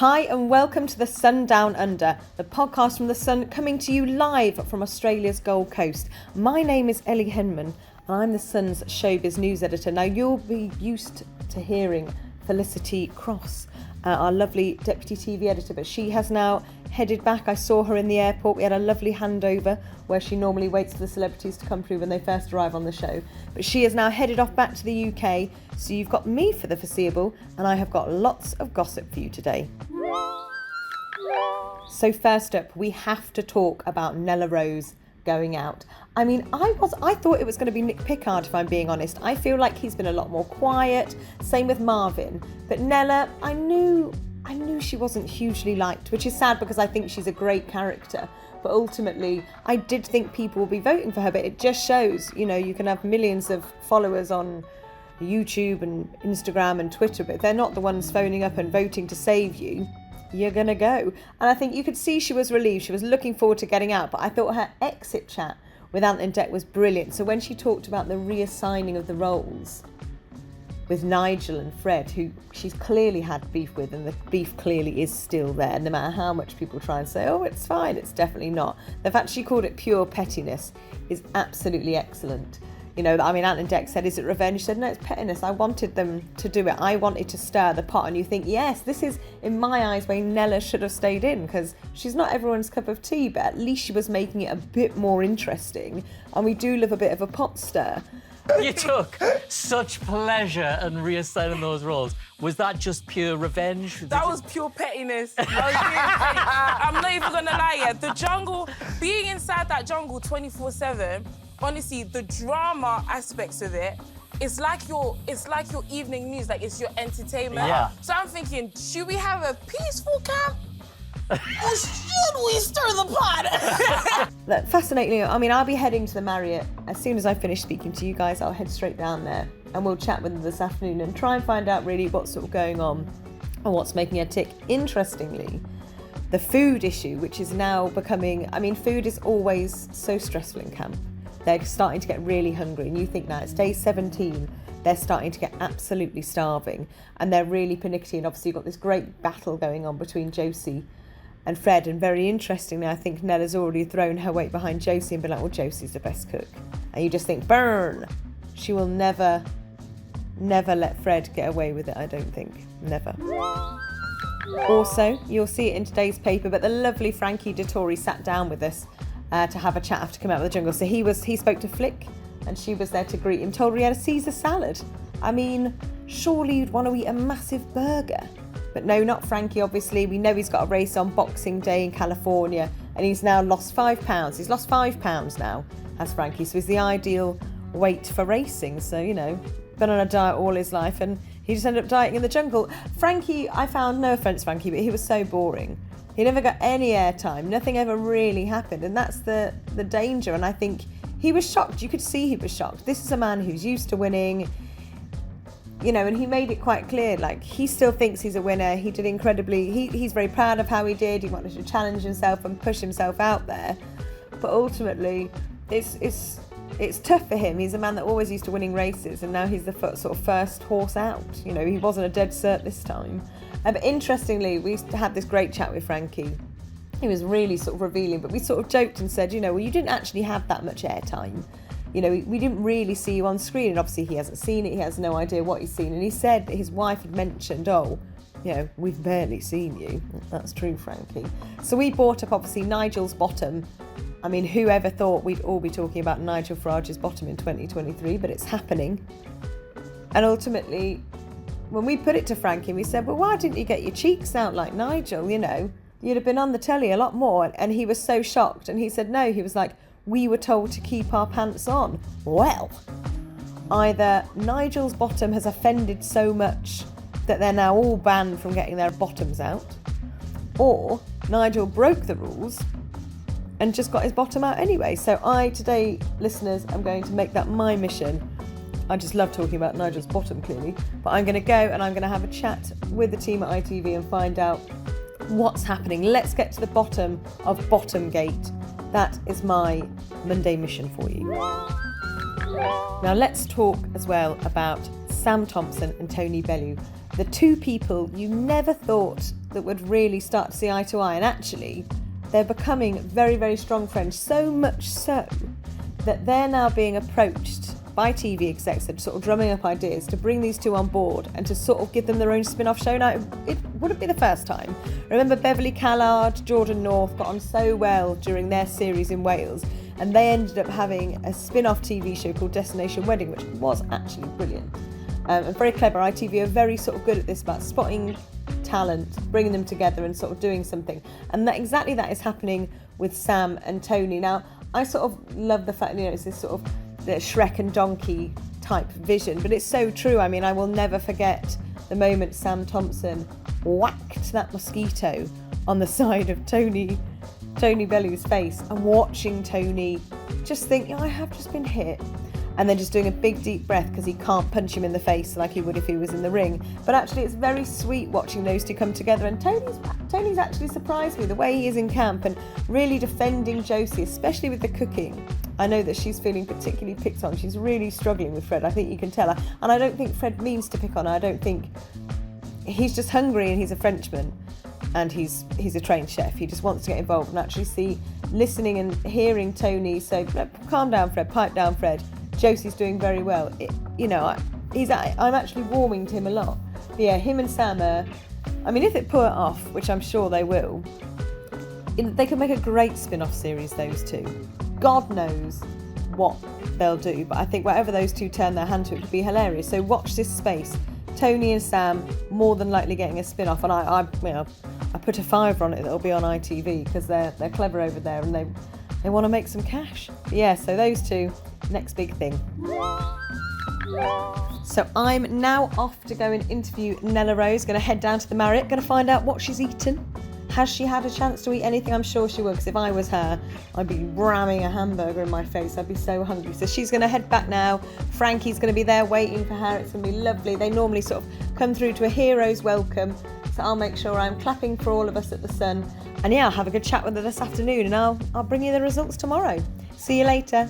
Hi and welcome to The Sun Down Under, the podcast from The Sun coming to you live from Australia's Gold Coast. My name is Ellie Henman and I'm The Sun's showbiz news editor. Now you'll be used to hearing Felicity Cross, our lovely deputy TV editor, but she has now headed back. I saw her in the airport. We had a lovely handover where she normally waits for the celebrities to come through when they first arrive on the show. But she is now headed off back to the UK. So you've got me for the foreseeable and I have got lots of gossip for you today. So first up, we have to talk about Nella Rose going out. I mean, I thought it was going to be Nick Pickard, if I'm being honest. I feel like he's been a lot more quiet. Same with Marvin. But Nella, I knew she wasn't hugely liked, which is sad because I think she's a great character. But ultimately, I did think people will be voting for her. But it just shows, you know, you can have millions of followers on YouTube and Instagram and Twitter, but if they're not the ones phoning up and voting to save you, you're going to go. And I think you could see she was relieved. She was looking forward to getting out. But I thought her exit chat with Ant and Dec was brilliant. So when she talked about the reassigning of the roles with Nigel and Fred, who she's clearly had beef with, and the beef clearly is still there, no matter how much people try and say, oh, it's fine, it's definitely not. The fact she called it pure pettiness is absolutely excellent. You know, I mean, Ant and Dec said, is it revenge? She said, no, it's pettiness. I wanted them to do it. I wanted to stir the pot. And you think, yes, this is, in my eyes, where Nella should have stayed in, because she's not everyone's cup of tea, but at least she was making it a bit more interesting. And we do love a bit of a pot stir. You took such pleasure in reassigning those roles. Was that just pure revenge? That was pure pettiness. I'm not even gonna lie yet. The jungle, being inside that jungle 24/7, honestly, the drama aspects of it, it's like your evening news, like it's your entertainment. Yeah. So I'm thinking, should we have a peaceful camp? Or should we stir the pot? Fascinatingly, I mean, I'll be heading to the Marriott. As soon as I finish speaking to you guys, I'll head straight down there and we'll chat with them this afternoon and try and find out really what's sort of going on and what's making her tick. Interestingly, the food issue, which is now becoming, I mean, food is always so stressful in camp. They're starting to get really hungry, and you think now it's day 17, they're starting to get absolutely starving, and they're really pernickety. And obviously you've got this great battle going on between Josie and Fred, and very interestingly, I think Nella's already thrown her weight behind Josie and been like, well, Josie's the best cook. And you just think, burn! She will never let Fred get away with it, I don't think. Never. Also, you'll see it in today's paper, but the lovely Frankie Dettori sat down with us to have a chat after coming out of the jungle. So he spoke to Flick, and she was there to greet him, told her he had a Caesar salad. I mean, surely you'd want to eat a massive burger. But no, not Frankie, obviously. We know he's got a race on Boxing Day in California, and he's now lost 5 pounds. He's lost 5 pounds now, has Frankie. So he's the ideal weight for racing. So, you know, been on a diet all his life, and he just ended up dieting in the jungle. Frankie, I found, no offence, Frankie, but he was so boring. He never got any airtime. Nothing ever really happened, and that's the danger. And I think he was shocked. You could see he was shocked. This is a man who's used to winning, you know, and he made it quite clear, like, he still thinks he's a winner. He did incredibly, he's very proud of how he did. He wanted to challenge himself and push himself out there. But ultimately, it's tough for him. He's a man that always used to winning races, and now he's the sort of first horse out. You know, he wasn't a dead cert this time. But interestingly, we had this great chat with Frankie. He was really sort of revealing, but we sort of joked and said, you know, well, you didn't actually have that much airtime. You know, we didn't really see you on screen, and obviously he hasn't seen it. He has no idea what he's seen. And he said that his wife had mentioned, oh, you know, we've barely seen you. That's true, Frankie. So we brought up, obviously, Nigel's bottom. I mean, whoever thought we'd all be talking about Nigel Farage's bottom in 2023, but it's happening. And ultimately, when we put it to Frankie, we said, well, why didn't you get your cheeks out like Nigel? You know, you'd have been on the telly a lot more. And he was so shocked. And he said, no, he was like, we were told to keep our pants on. Well, either Nigel's bottom has offended so much that they're now all banned from getting their bottoms out, or Nigel broke the rules and just got his bottom out anyway. So I, today, listeners, I'm going to make that my mission. I just love talking about Nigel's bottom, clearly, but I'm going to go and I'm going to have a chat with the team at ITV and find out what's happening. Let's get to the bottom of Bottomgate. That is my Monday mission for you. Now let's talk as well about Sam Thompson and Tony Bellew. the two people you never thought that would really start to see eye to eye, and actually they're becoming very, very strong friends, so much so that they're now being approached by TV execs that are sort of drumming up ideas to bring these two on board and to sort of give them their own spin-off show. Now, it wouldn't be the first time. Remember Beverly Callard, Jordan North got on so well during their series in Wales, and they ended up having a spin-off TV show called Destination Wedding, which was actually brilliant. And very clever. ITV are very sort of good at this, about spotting talent, bringing them together and sort of doing something. And that exactly that is happening with Sam and Tony. Now, I sort of love the fact, it's this sort of the Shrek and Donkey type vision, but it's so true. I mean, I will never forget the moment Sam Thompson whacked that mosquito on the side of Tony Bellu's face, and watching Tony just think, I have just been hit, and then just doing a big deep breath because he can't punch him in the face like he would if he was in the ring. But actually it's very sweet watching those two come together, and Tony's actually surprised me the way he is in camp and really defending Josie, especially with the cooking. I know that she's feeling particularly picked on. She's really struggling with Fred. I think you can tell her. And I don't think Fred means to pick on her. I don't think... He's just hungry, and he's a Frenchman, and he's a trained chef. He just wants to get involved and actually listening and hearing Tony say, calm down, Fred, pipe down, Fred. Josie's doing very well. I'm actually warming to him a lot. But yeah, him and Sam are... I mean, if they pull it off, which I'm sure they will, they could make a great spin-off series, those two. God knows what they'll do, but I think whatever those two turn their hand to, it could be hilarious. So watch this space. Tony and Sam more than likely getting a spin-off, and I put a $5 on it that'll be on ITV because they're clever over there and they want to make some cash. But yeah, so those two, next big thing. So I'm now off to go and interview Nella Rose. Going to head down to the Marriott, going to find out what she's eaten. Has she had a chance to eat anything? I'm sure she will, because if I was her, I'd be ramming a hamburger in my face. I'd be so hungry. So she's going to head back now. Frankie's going to be there waiting for her. It's going to be lovely. They normally sort of come through to a hero's welcome. So I'll make sure I'm clapping for all of us at the Sun. And yeah, I'll have a good chat with her this afternoon, and I'll bring you the results tomorrow. See you later.